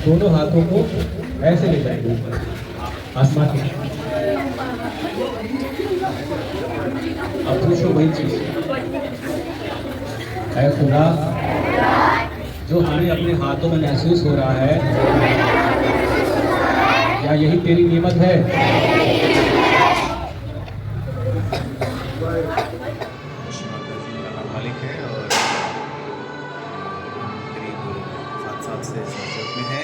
दोनों हाथों को ऐसे ले जाएंगे आसमान की। अब पूछो वही चीज, है खुदा जो हमें अपने हाथों में महसूस हो रहा है, क्या यही तेरी नेमत है? मालिक है और करीब 7 साल से संसद में है।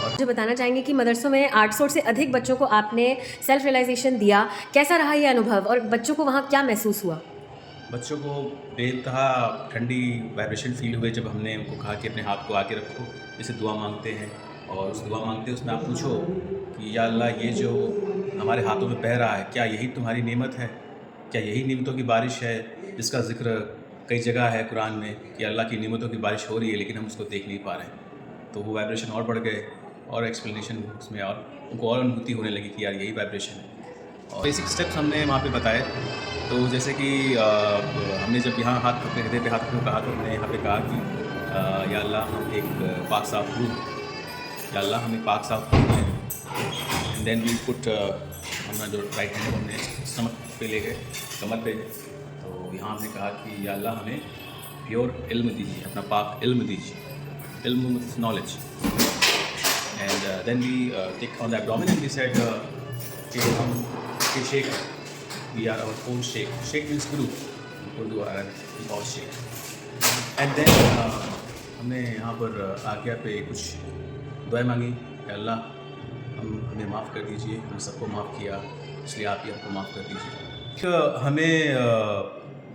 मुझे बताना चाहेंगे कि मदरसों में 800 से अधिक बच्चों को आपने सेल्फ रियलाइजेशन दिया, कैसा रहा ये अनुभव और बच्चों को वहाँ क्या महसूस हुआ? बच्चों को बेतहा ठंडी वाइब्रेशन फील हुए जब हमने उनको कहा कि अपने हाथ को आगे रखो, जैसे दुआ मांगते हैं, और उस दुआ मांगते उसमें आप पूछो कि या अल्लाह ये जो हमारे हाथों में बह रहा है, क्या यही तुम्हारी नेमत है? क्या यही नेमतों की बारिश है जिसका ज़िक्र कई जगह है कुरान में कि अल्लाह की नेमतों की बारिश हो रही है लेकिन हम उसको देख नहीं पा रहे हैं। तो वो वाइब्रेशन और बढ़ गए और एक्सप्लेनेशन उसमें और उनको और अनुभूति होने लगी कि यार यही वाइब्रेशन है। और बेसिक स्टेप्स हमने वहाँ पे बताए। तो जैसे कि हमने जब यहाँ हाथ अपने हृदय पे हाथ रखने को कहा तो हमने यहाँ पे कहा कि या अल्लाह हम एक पाक साफ रूह, या अल्लाह हमें पाक साफ रूह है। एंड देन वी पुट अपना जो राइट हैंड हमने स्टमक पे ले गए, कमर पे। तो यहाँ हमने कहा कि या अल्लाह हमें प्योर इल्म दीजिए, अपना पाक इल्म दीजिए, इल्म knowledge. And then we take on the abdomen and we said कि हम के शेख, वी आर आवर ओन शेख, शेख मीन्स गुरु, उर्दू अरब और शेख। एंड देन हमने यहाँ पर आज्ञा पे कुछ दुआएं मांगी कि अल्लाह हमें माफ़ कर दीजिए, हम सबको माफ़ किया इसलिए आप ही हमको माफ़ कर दीजिए। तो हमें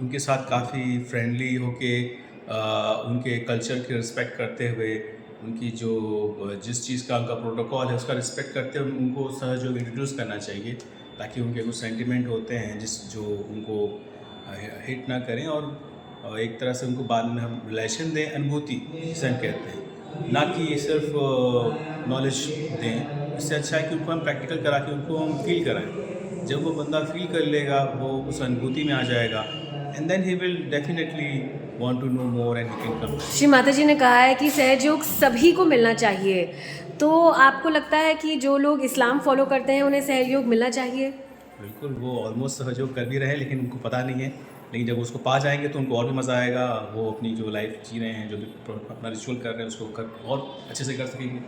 उनके साथ काफ़ी फ्रेंडली होके उनके कल्चर की रिस्पेक्ट करते हुए, उनकी जो जिस चीज़ का उनका प्रोटोकॉल है उसका रिस्पेक्ट करते हुए उनको सहयोग इंट्रोड्यूस करना चाहिए, ताकि उनके कुछ सेंटिमेंट होते हैं जो उनको हिट ना करें, और एक तरह से उनको बाद में हम रिलेशन दें, अनुभूति जिसे हम कहते हैं, ना कि सिर्फ नॉलेज दें। इससे अच्छा है कि उनको हम प्रैक्टिकल करा के उनको हम फील कराएं। जब वो बंदा फील कर लेगा वो उस अनुभूति में आ जाएगा, and then he will definitely want to know more and he can come. Shri Mata ji ने कहा है कि सहयोग सभी को मिलना चाहिए, तो आपको लगता है कि जो लोग इस्लाम फॉलो करते हैं उन्हें सहयोग मिलना चाहिए? बिल्कुल, वो ऑलमोस्ट सहयोग कर भी रहे हैं लेकिन उनको पता नहीं है। लेकिन जब उसको पा जाएंगे तो उनको और भी मज़ा आएगा। वो अपनी जो लाइफ जी रहे हैं, जो भी अपना रिचुअल कर रहे हैं उसको और अच्छे से कर सकेंगे।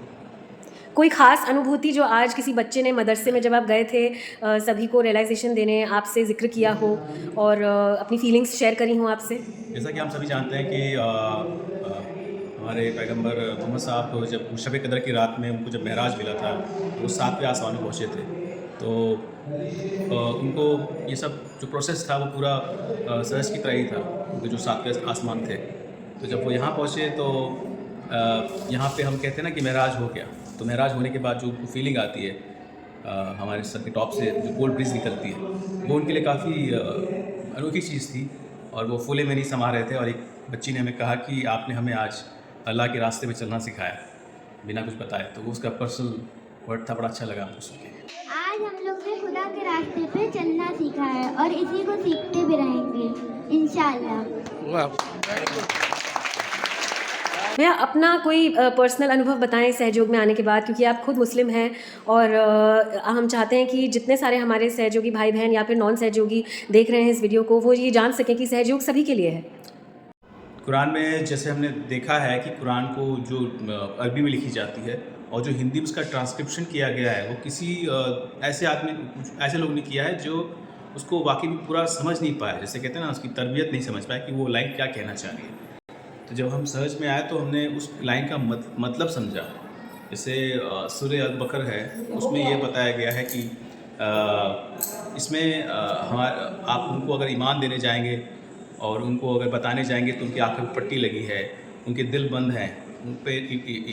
कोई ख़ास अनुभूति जो आज किसी बच्चे ने मदरसे में जब आप गए थे सभी को रियलाइजेशन देने आपसे ज़िक्र किया हो और अपनी फीलिंग्स शेयर करी हों आपसे? जैसा कि हम सभी जानते हैं कि हमारे पैगंबर मोहम्मद साहब को जब शब कदर की रात में उनको जब महराज मिला था तो वो 7वें आसमान में पहुँचे थे। तो उनको ये सब जो प्रोसेस था वो पूरा सहज की तरह ही था, उनके जो 7वें आसमान थे। तो जब वो यहाँ पहुँचे तो यहाँ पे हम कहते हैं ना कि महराज हो गया। तो महराज होने के बाद जो फीलिंग आती है हमारे सर के टॉप से जो गोल्ड ब्रिज निकलती है, वो उनके लिए काफ़ी अनोखी चीज़ थी और वो फूले में नहीं समा रहे थे। और एक बच्ची ने हमें कहा कि आपने हमें आज अल्लाह के रास्ते में चलना सिखाया बिना कुछ बताए। तो वो उसका पर्सनल वर्ड था, बड़ा अच्छा लगा हमको सुन के। आज हम लोग ने खुदा के रास्ते पे चलना सीखा है और इसी को सीखते भी रहेंगे इंशाल्लाह। भैया अपना कोई पर्सनल अनुभव बताएं सहयोग में आने के बाद, क्योंकि आप खुद मुस्लिम हैं और हम चाहते हैं कि जितने सारे हमारे सहयोगी भाई बहन या फिर नॉन सहयोगी देख रहे हैं इस वीडियो को, वो ये जान सकें कि सहयोग सभी के लिए है। कुरान में जैसे हमने देखा है कि कुरान को जो अरबी में लिखी जाती है और जो हिंदी में उसका ट्रांसक्रिप्शन किया गया है, वो किसी ऐसे लोग ने किया है जो उसको वाकई में पूरा समझ नहीं पाए, जैसे कहते हैं ना उसकी तरबियत नहीं समझ पाए कि वो लाइन क्या कहना चाह रही है। तो जब हम सहज में आए तो हमने उस लाइन का मतलब समझा। जैसे सूरह अल-बकर है, उसमें ये बताया गया है कि इसमें आप उनको अगर ईमान देने जाएंगे और उनको अगर बताने जाएंगे तो उनकी आँखों में पट्टी लगी है, उनके दिल बंद हैं, उन पर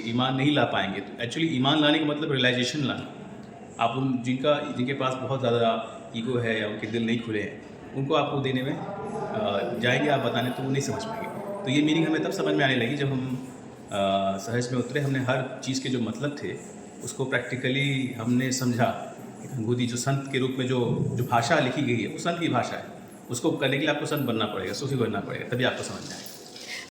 ईमान नहीं ला पाएंगे। तो एक्चुअली ईमान लाने का मतलब रियलाइजेशन लाना। आप जिनके पास बहुत ज़्यादा ईगो है या उनके दिल नहीं खुले हैं, उनको आपको देने में जाएंगे आप बताने तो वो नहीं समझ पाएंगे। तो ये मीनिंग हमें तब समझ में आने लगी जब हम सहज में उतरे। हमने हर चीज़ के जो मतलब थे उसको प्रैक्टिकली हमने समझा। अनुभूति जो संत के रूप में जो भाषा लिखी गई है वो संत की भाषा है, उसको करने के लिए आपको संत बनना पड़ेगा, सूफी बनना पड़ेगा, तभी आपको समझ में आएगा।